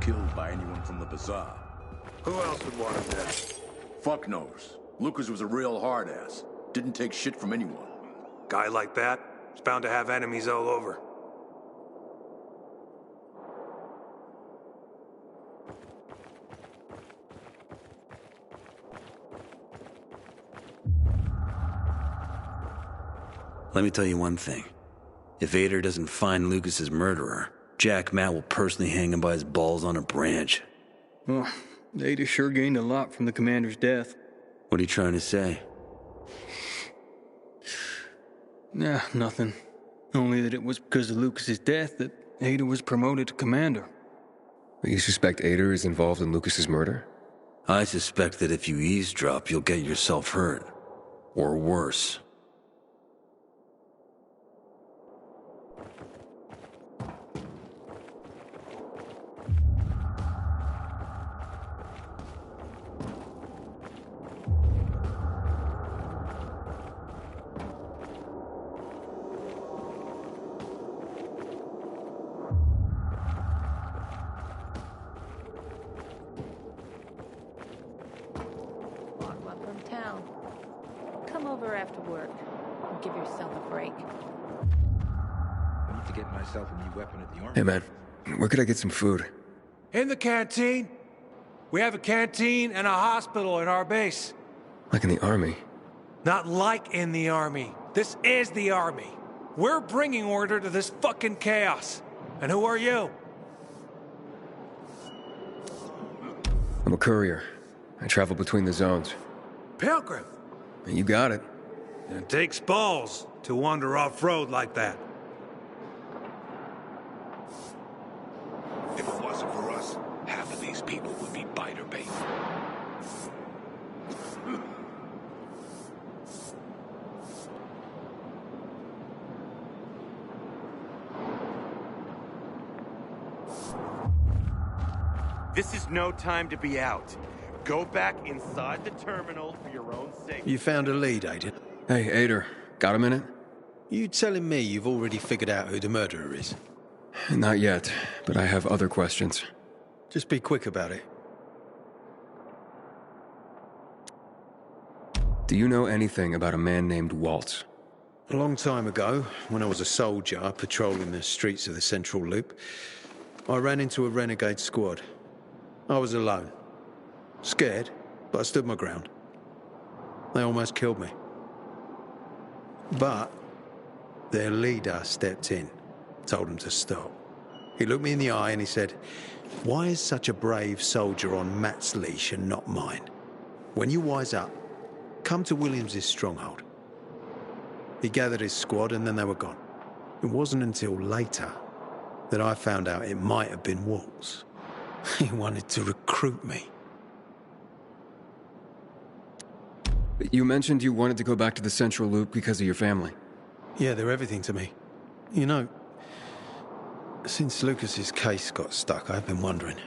killed by anyone from the Bazaar. Who else would want him dead? Fuck knows. Lucas was a real hard-ass. Didn't take shit from anyone. Guy like that is bound to have enemies all over. Let me tell you one thing. If Ader doesn't find Lucas's murderer, Jack Matt will personally hang him by his balls on a branch. Well, Ader sure gained a lot from the commander's death. What are you trying to say? Nah, nothing. Only that it was because of Lucas's death that Ader was promoted to commander. You suspect Ader is involved in Lucas's murder? I suspect that if you eavesdrop, you'll get yourself hurt. Or worse. After work, and give yourself a break. I need to get myself a new weapon at the army. Hey man, where could I get some food? In the canteen. We have a canteen and a hospital in our base. Like in the army? Not like in the army. This is the army. We're bringing order to this fucking chaos. And who are you? I'm a courier. I travel between the zones. Pilgrim. You got it. It takes balls to wander off-road like that. If it wasn't for us, half of these people would be biter bait. This is no time to be out. Go back inside the terminal for your own safety. You found a lead, Aiden. Hey, Ader, got a minute? You telling me you've already figured out who the murderer is? Not yet, but I have other questions. Just be quick about it. Do you know anything about a man named Waltz? A long time ago, when I was a soldier patrolling the streets of the Central Loop, I ran into a renegade squad. I was alone. Scared, but I stood my ground. They almost killed me. But their leader stepped in, told them to stop. He looked me in the eye and he said, "Why is such a brave soldier on Matt's leash and not mine? When you wise up, come to Williams's stronghold." He gathered his squad and then they were gone. It wasn't until later that I found out it might have been Waltz. He wanted to recruit me. You mentioned you wanted to go back to the Central Loop because of your family. Yeah, they're everything to me. You know, since Lucas's case got stuck, I've been wondering,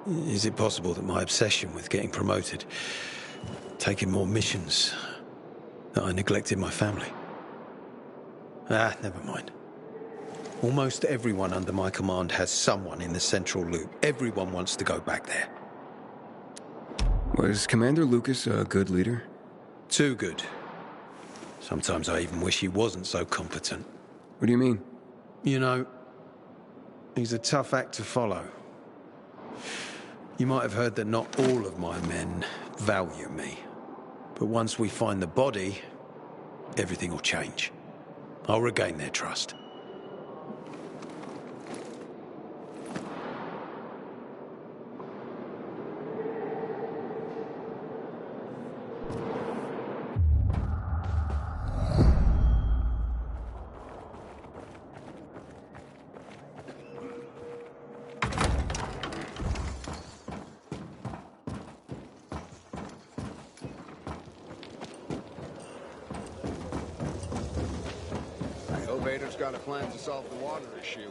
is it possible that my obsession with getting promoted, taking more missions, that I neglected my family? Never mind. Almost everyone under my command has someone in the Central Loop. Everyone wants to go back there. Was Commander Lucas a good leader? Too good. Sometimes I even wish he wasn't so competent. What do you mean? You know, he's a tough act to follow. You might have heard that not all of my men value me. But once we find the body, everything will change. I'll regain their trust. Vader's got a plan to solve the water issue.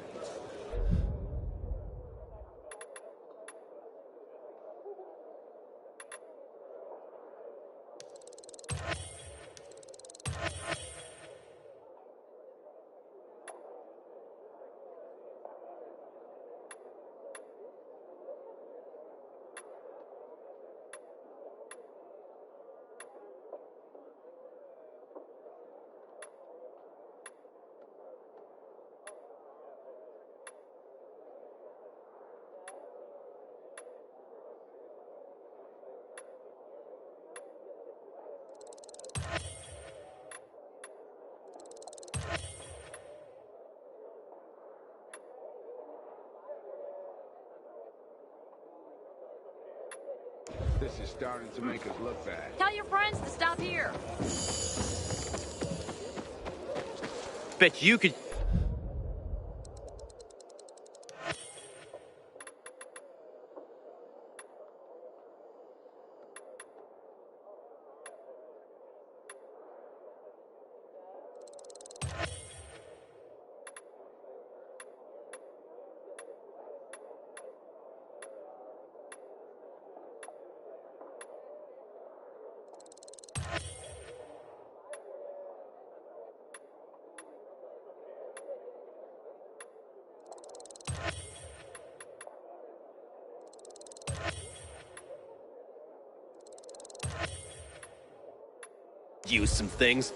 This is starting to make us look bad. Tell your friends to stop here. Bet you could... use some things.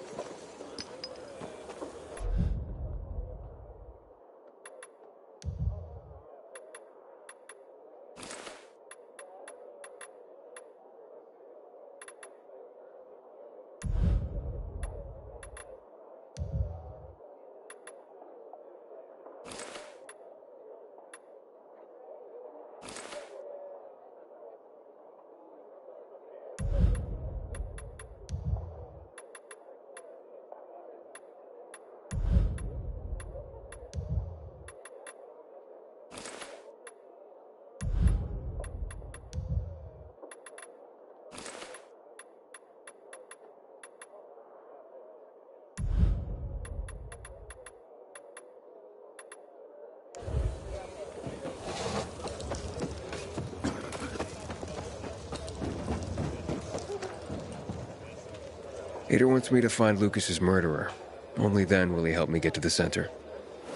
Ader wants me to find Lucas's murderer. Only then will he help me get to the center.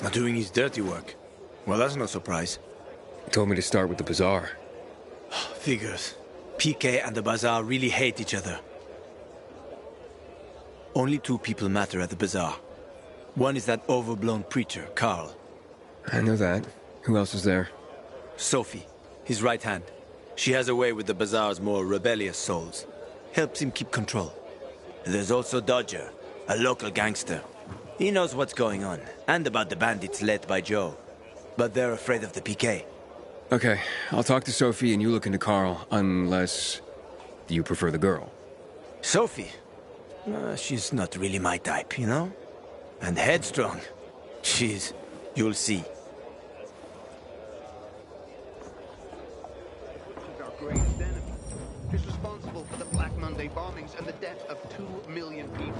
Not doing his dirty work. Well, that's no surprise. He told me to start with the bazaar. Figures. PK and the bazaar really hate each other. Only two people matter at the bazaar. One is that overblown preacher, Carl. I know that. Who else is there? Sophie, his right hand. She has a way with the bazaar's more rebellious souls. Helps him keep control. There's also Dodger, a local gangster. He knows what's going on, and about the bandits led by Joe. But they're afraid of the PK. Okay, I'll talk to Sophie and you look into Carl, unless you prefer the girl. Sophie? She's not really my type, you know? And headstrong. You'll see. Our greatest enemy is responsible for the Black Monday bombings and the death of 2 million people.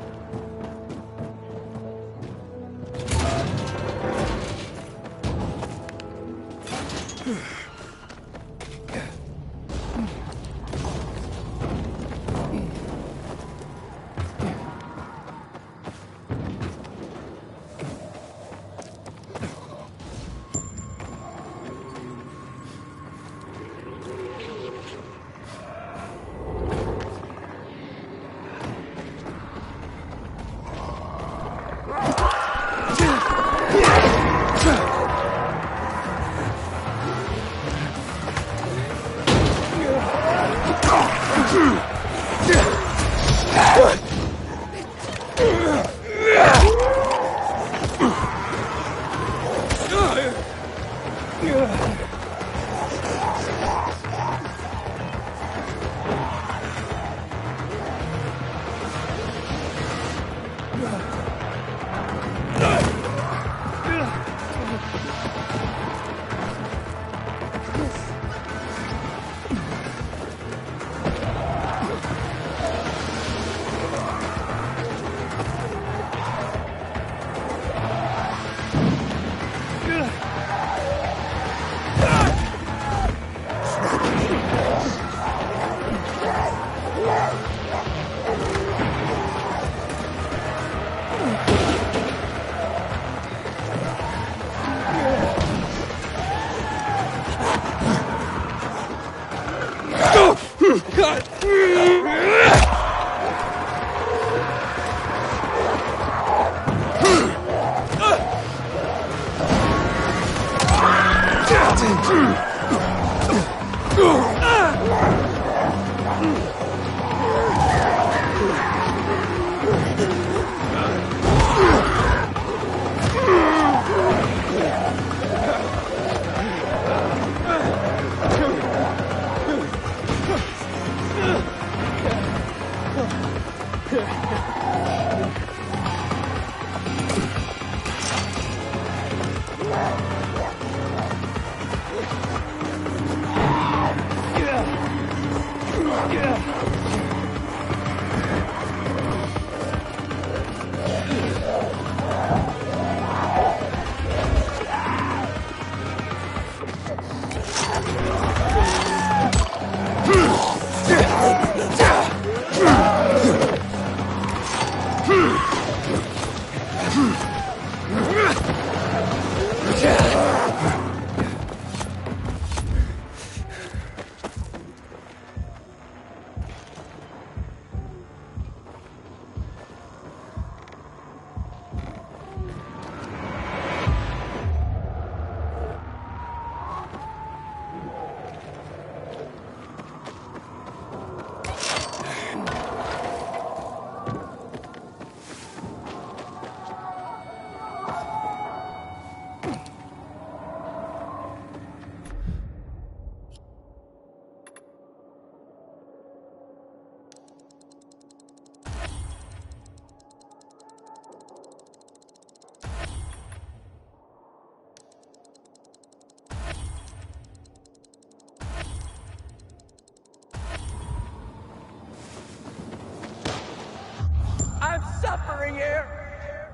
hammering here.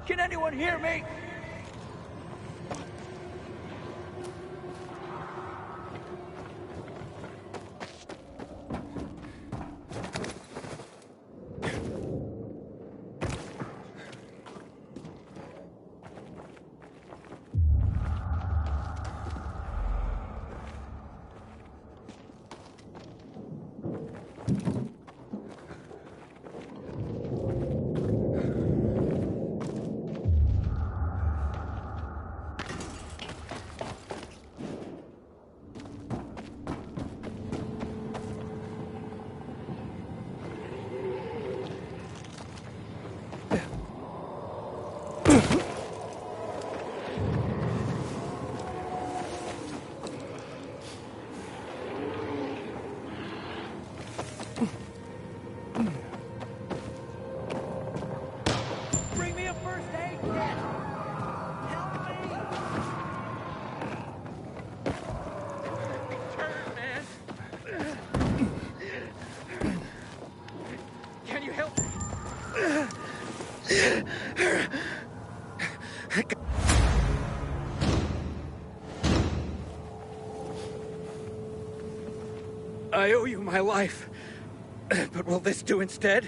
Can anyone hear me? Bring me a first aid kit. Help me. Turn, man. Can you help me? I owe you my life. But will this do instead?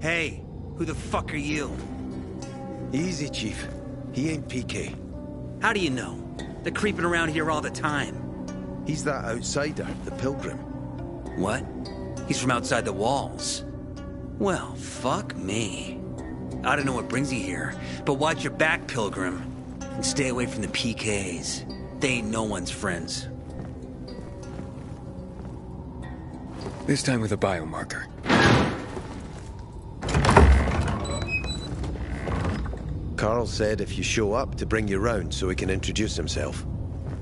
Hey, who the fuck are you? Easy, Chief. He ain't PK. How do you know? They're creeping around here all the time. He's that outsider, the Pilgrim. What? He's from outside the walls. Well, fuck me. I don't know what brings you here, but watch your back, Pilgrim. And stay away from the PKs. They ain't no one's friends. This time with a biomarker. Carl said if you show up to bring you round so he can introduce himself.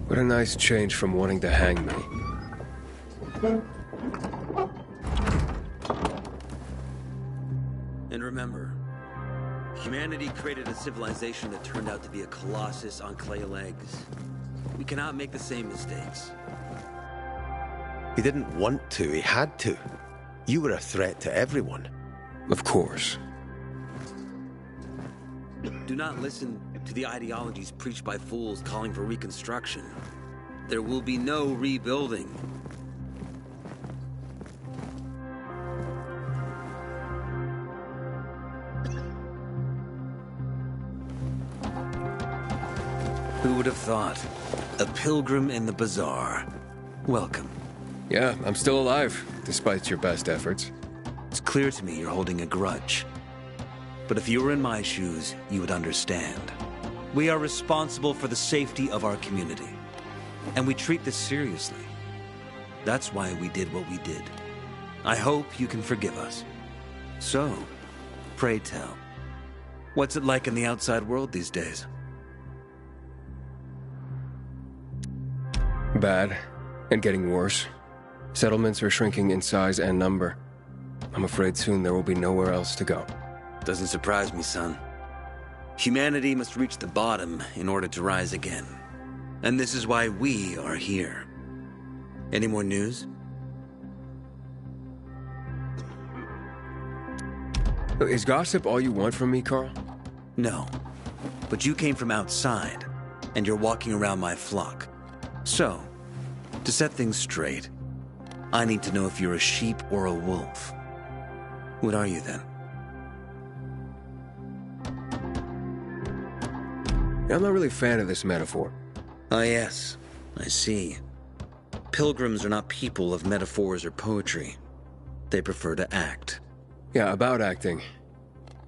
What a nice change from wanting to hang me. And remember, humanity created a civilization that turned out to be a colossus on clay legs. We cannot make the same mistakes. He didn't want to, he had to. You were a threat to everyone. Of course. Do not listen to the ideologies preached by fools calling for reconstruction. There will be no rebuilding. Who would have thought? A pilgrim in the bazaar. Welcome. Yeah, I'm still alive, despite your best efforts. It's clear to me you're holding a grudge. But if you were in my shoes, you would understand. We are responsible for the safety of our community. And we treat this seriously. That's why we did what we did. I hope you can forgive us. So, pray tell, what's it like in the outside world these days? Bad, and getting worse. Settlements are shrinking in size and number. I'm afraid soon there will be nowhere else to go. Doesn't surprise me, son. Humanity must reach the bottom in order to rise again. And this is why we are here. Any more news? Is gossip all you want from me, Carl? No. But you came from outside, and you're walking around my flock. So, to set things straight, I need to know if you're a sheep or a wolf. What are you then? I'm not really a fan of this metaphor. Ah, yes. I see. Pilgrims are not people of metaphors or poetry. They prefer to act. Yeah, about acting.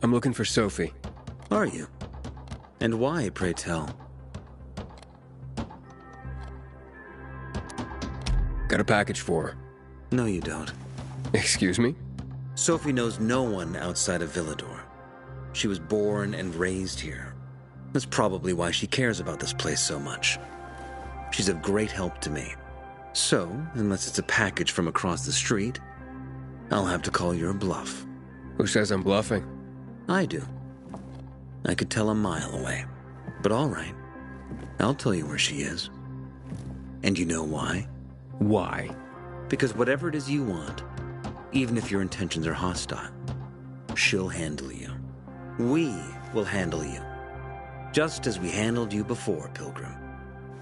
I'm looking for Sophie. Are you? And why, pray tell? Got a package for her. No, you don't. Excuse me? Sophie knows no one outside of Villador. She was born and raised here. That's probably why she cares about this place so much. She's of great help to me. So, unless it's a package from across the street, I'll have to call your bluff. Who says I'm bluffing? I do. I could tell a mile away. But all right. I'll tell you where she is. And you know why? Why? Because whatever it is you want, even if your intentions are hostile, she'll handle you. We will handle you. Just as we handled you before, Pilgrim.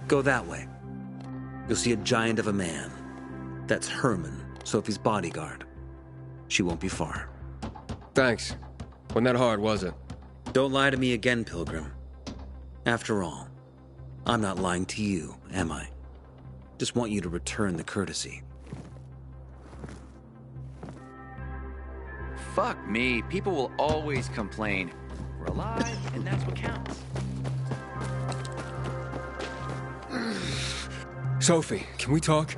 Go that way. You'll see a giant of a man. That's Herman, Sophie's bodyguard. She won't be far. Thanks. Wasn't that hard, was it? Don't lie to me again, Pilgrim. After all, I'm not lying to you, am I? Just want you to return the courtesy. Fuck me. People will always complain. We're alive, and that's what counts. Sophie, can we talk?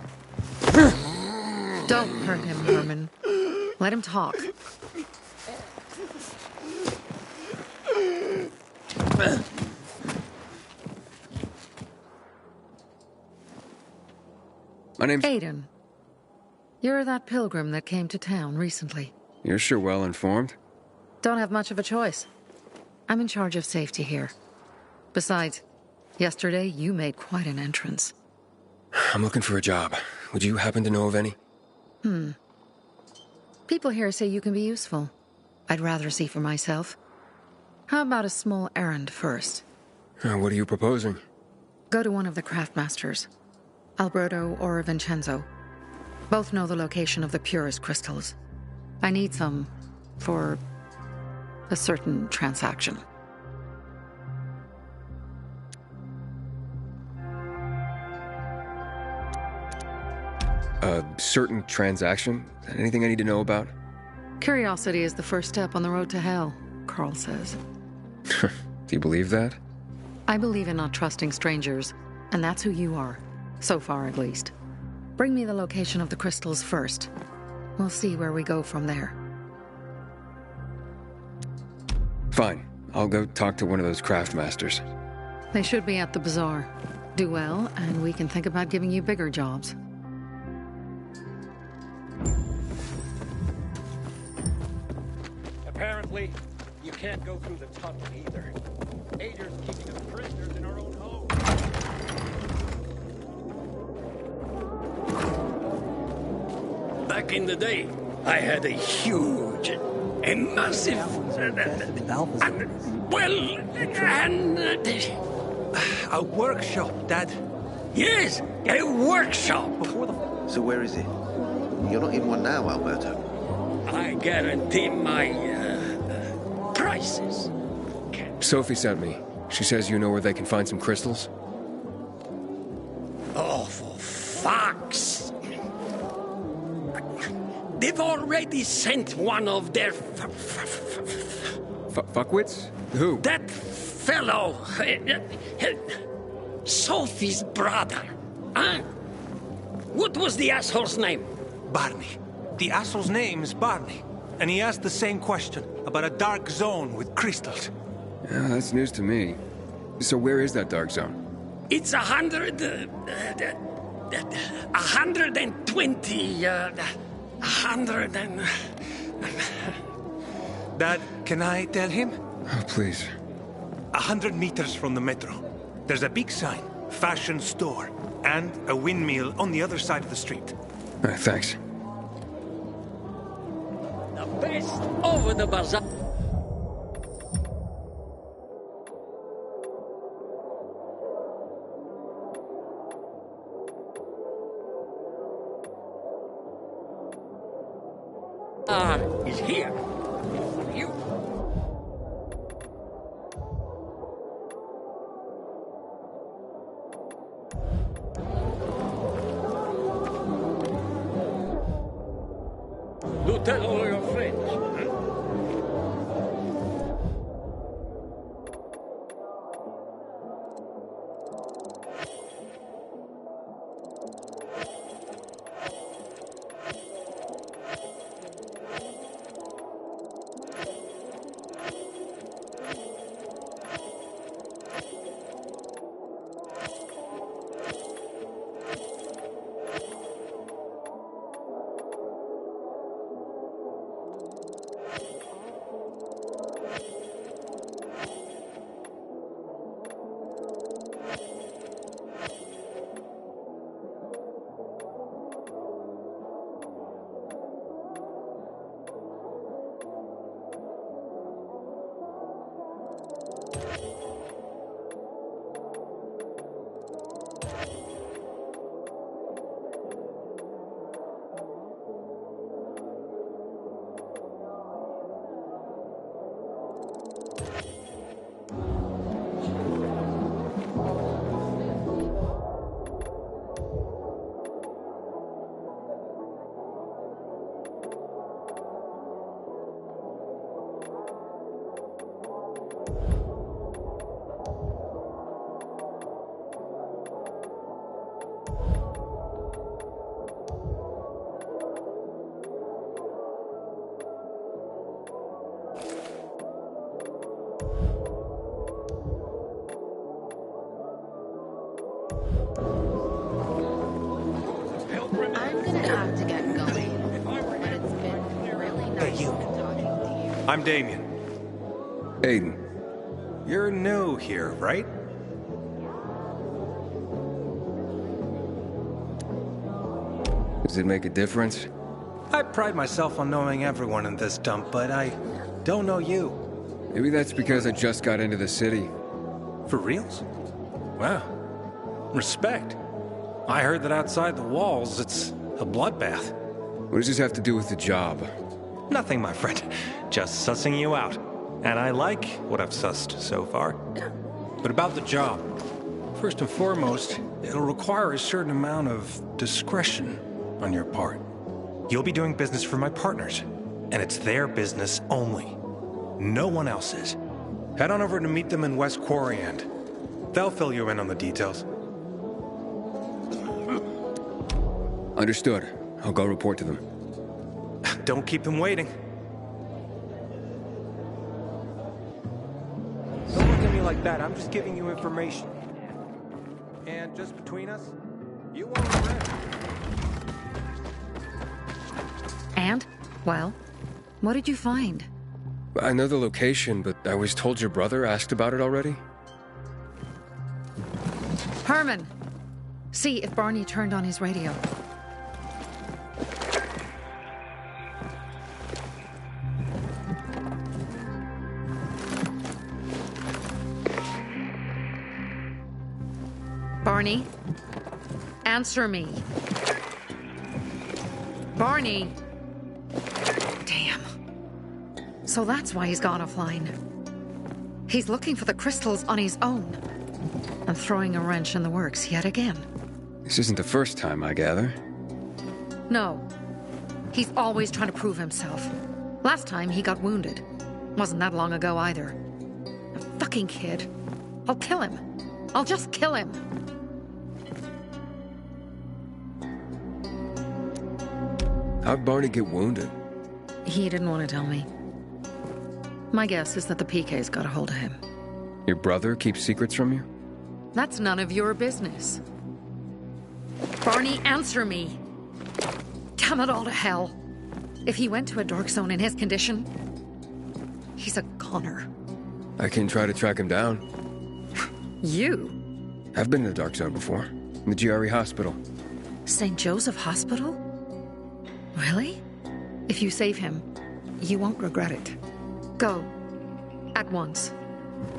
Don't hurt him, Herman. Let him talk. My name's... Aiden. You're that pilgrim that came to town recently. You're sure well informed. Don't have much of a choice. I'm in charge of safety here. Besides, yesterday you made quite an entrance. I'm looking for a job. Would you happen to know of any? People here say you can be useful. I'd rather see for myself. How about a small errand first? What are you proposing? Go to one of the craftmasters. Alberto or Vincenzo. Both know the location of the purest crystals. I need some for a certain transaction. A certain transaction? Anything I need to know about? Curiosity is the first step on the road to hell, Carl says. Do you believe that? I believe in not trusting strangers, and that's who you are. So far, at least. Bring me the location of the crystals first. We'll see where we go from there. Fine. I'll go talk to one of those craftmasters. They should be at the bazaar. Do well, and we can think about giving you bigger jobs. Apparently, you can't go through the tunnel either. Ader's keeping us prisoners in our own home. Back in the day, I had a huge, a massive, A workshop, Dad. Yes, a workshop. So where is it? You're not in one now, Alberto. I guarantee my prices. Sophie sent me. She says you know where they can find some crystals? Oh, for fuck's... They've already sent one of their... Fuckwits? Who? That fellow... Sophie's brother. Huh? What was the asshole's name? Barney. The asshole's name is Barney. And he asked the same question about a dark zone with crystals. Yeah, that's news to me. So where is that dark zone? It's 120... 100 and... Dad, can I tell him? Oh, please. 100 meters from the metro. There's a big sign, fashion store, and a windmill on the other side of the street. Thanks. The best over the bazaar. Is here. You. Do tell all your friends. I'm Damien. Aiden. You're new here, right? Does it make a difference? I pride myself on knowing everyone in this dump, but I don't know you. Maybe that's because I just got into the city. For reals? Wow. Respect. I heard that outside the walls, it's a bloodbath. What does this have to do with the job? Nothing, my friend. Just sussing you out. And I like what I've sussed so far. But about the job. First and foremost, it'll require a certain amount of discretion. on your part. You'll be doing business for my partners, and it's their business only. No one else's. Head on over to meet them in West Quarry End. They'll fill you in on the details. Understood. I'll go report to them. Don't keep them waiting. Don't look at me like that. I'm just giving you information. And just between us, you won't regret it. And? Well, what did you find? I know the location, but I was told your brother asked about it already. Herman! See if Barney turned on his radio. Barney? Answer me. Barney! Damn. So that's why he's gone offline. He's looking for the crystals on his own. And throwing a wrench in the works yet again. This isn't the first time, I gather. No. He's always trying to prove himself. Last time he got wounded. Wasn't that long ago either. A fucking kid. I'll kill him. I'll just kill him. How'd Barney get wounded? He didn't want to tell me. My guess is that the PK's got a hold of him. Your brother keeps secrets from you? That's none of your business. Barney, answer me. Damn it all to hell. If he went to a dark zone in his condition, he's a goner. I can try to track him down. You? I've been in the dark zone before. In the GRE hospital. St. Joseph Hospital? Really? If you save him, you won't regret it. Go. At once.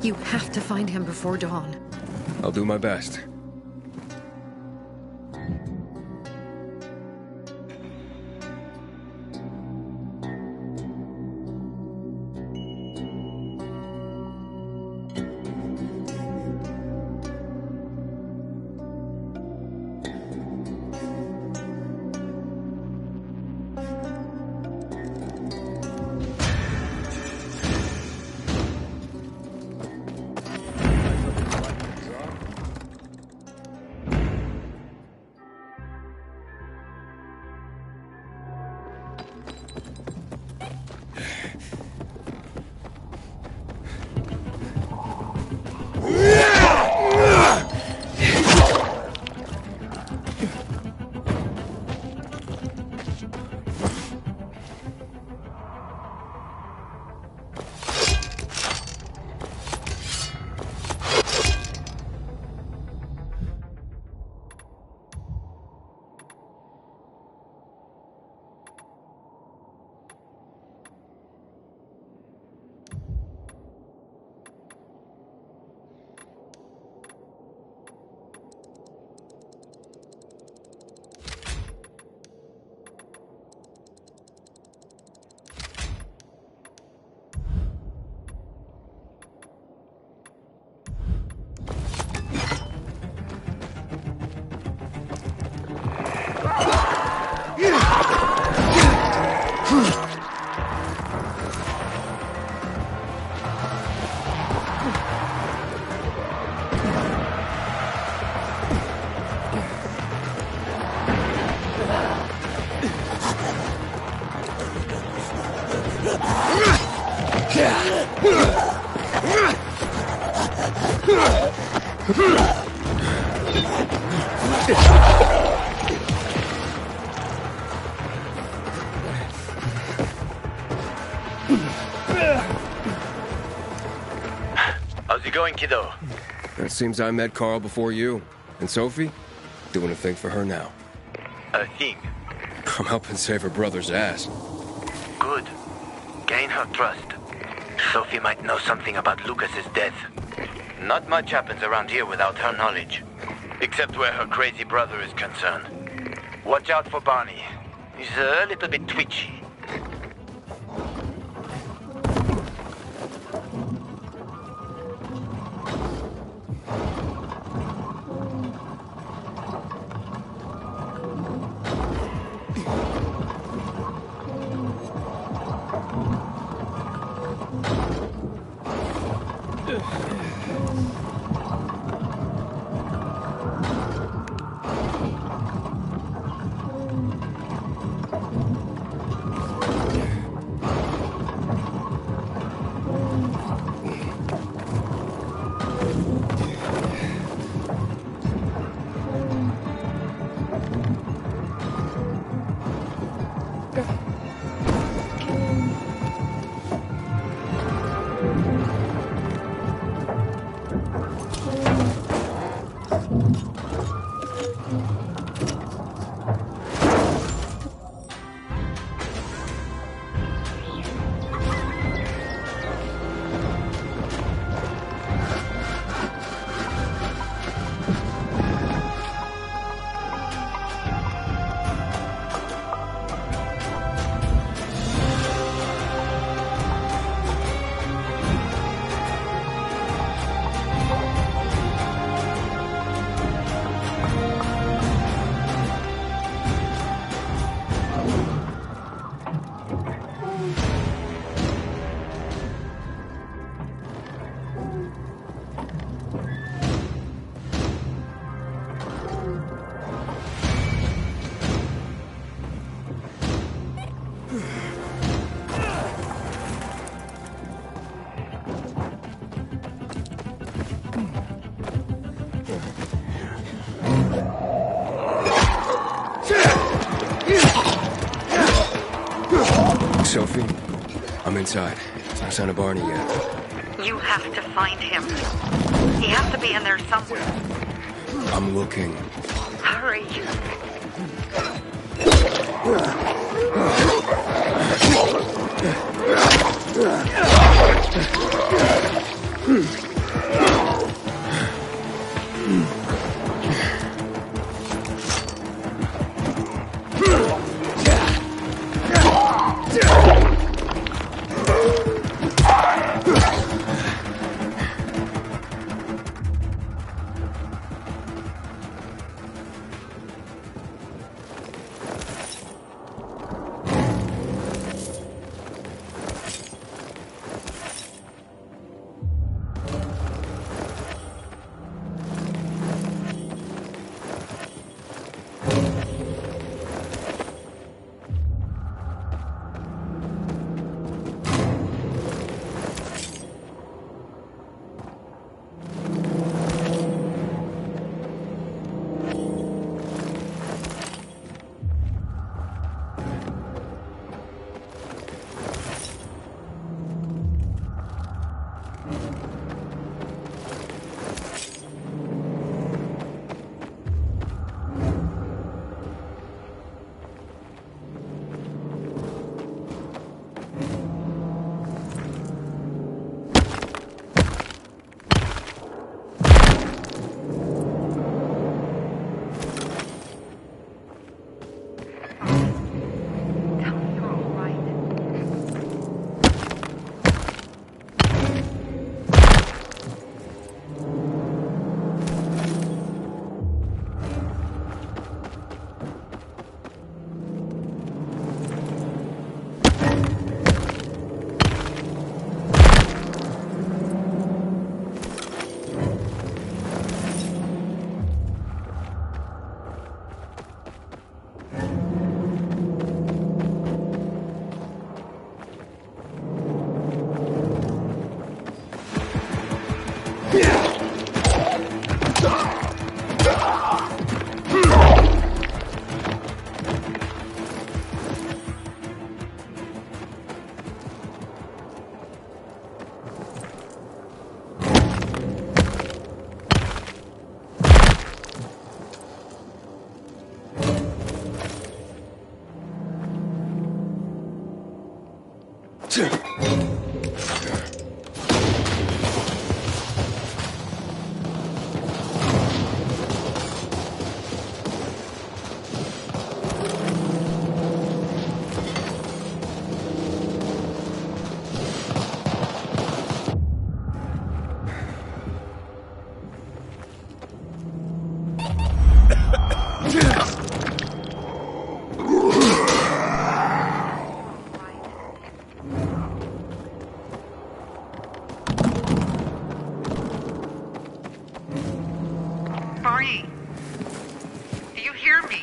You have to find him before dawn. I'll do my best. How's it going, kiddo? It seems I met Carl before you. And Sophie? Doing a thing for her now. A thing? I'm helping save her brother's ass. Good. Gain her trust. Sophie might know something about Lucas's death. Not much happens around here without her knowledge. Except where her crazy brother is concerned. Watch out for Barney. He's a little bit twitchy. Sophie, I'm inside. No sign of Barney yet. You have to find him. He has to be in there somewhere. I'm looking. Hurry. Barney! Do you hear me?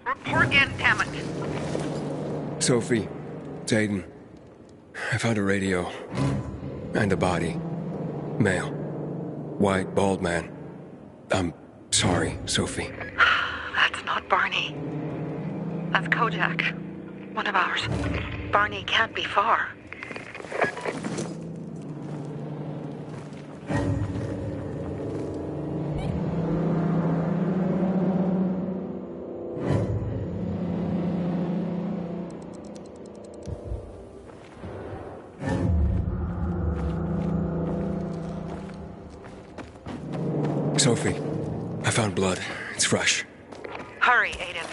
Report in, damn it! Sophie, it's Aiden. I found a radio. And a body. Male. White, bald man. I'm sorry, Sophie. That's not Barney. That's Kojak. One of ours. Barney can't be far. Sophie, I found blood. It's fresh. Hurry, Aiden.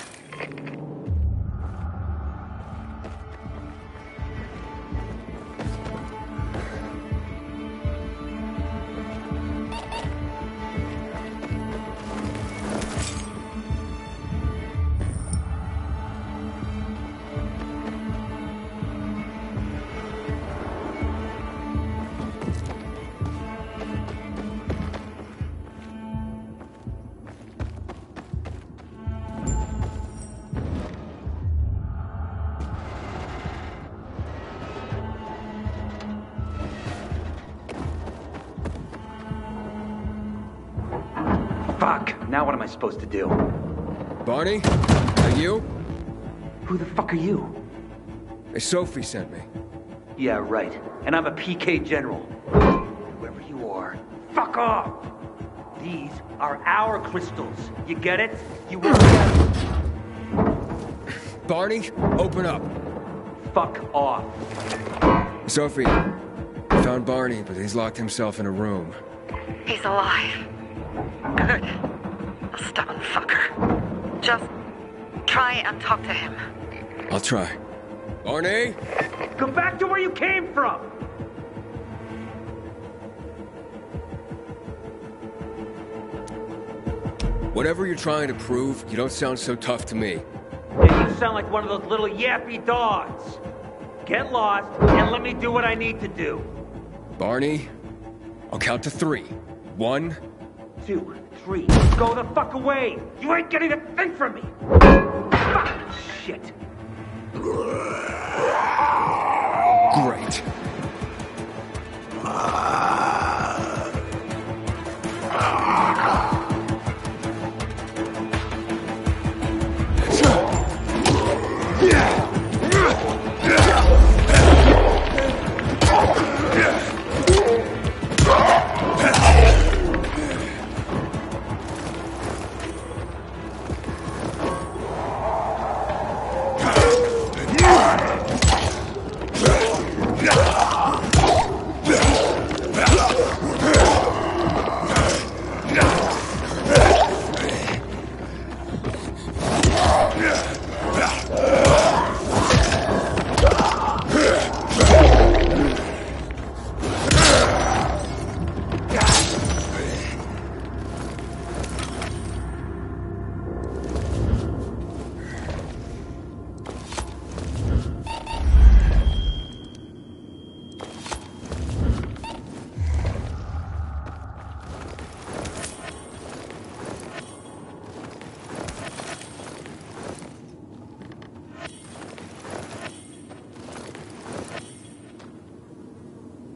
Fuck! Now what am I supposed to do? Barney? Are you? Who the fuck are you? Sophie sent me. Yeah, right. And I'm a PK General. Whoever you are, fuck off! These are our crystals. You get it? You will get... Barney, open up. Fuck off. Sophie, I found Barney, but he's locked himself in a room. He's alive. Good. A stubborn fucker. Just try and talk to him. I'll try. Barney? Go back to where you came from! Whatever you're trying to prove, you don't sound so tough to me. Yeah, you sound like one of those little yappy dogs. Get lost, and let me do what I need to do. Barney, I'll count to 3. 1, 2, 3. Go the fuck away! You ain't getting a thing from me! Fuck! Shit. Great.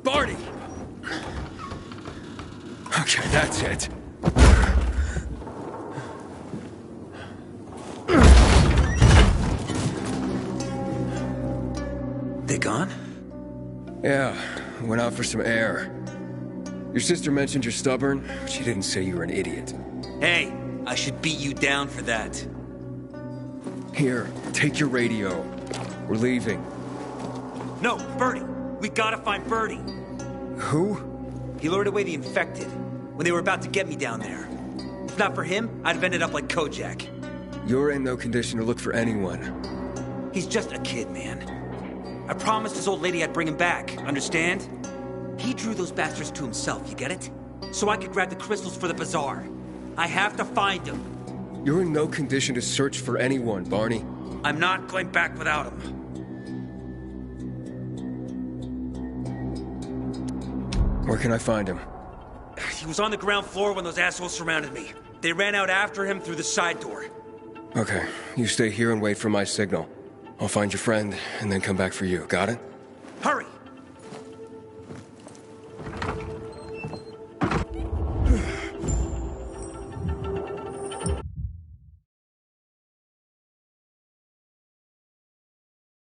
Barney! Okay, that's it. They gone? Yeah, went out for some air. Your sister mentioned you're stubborn, but she didn't say you were an idiot. Hey, I should beat you down for that. Here, take your radio. We're leaving. No, Bertie! We gotta find Bertie! Who? He lured away the infected when they were about to get me down there. If not for him, I'd have ended up like Kojak. You're in no condition to look for anyone. He's just a kid, man. I promised his old lady I'd bring him back, understand? He drew those bastards to himself, you get it? So I could grab the crystals for the bazaar. I have to find him. You're in no condition to search for anyone, Barney. I'm not going back without him. Where can I find him? He was on the ground floor when those assholes surrounded me. They ran out after him through the side door. Okay, you stay here and wait for my signal. I'll find your friend and then come back for you. Got it? Hurry!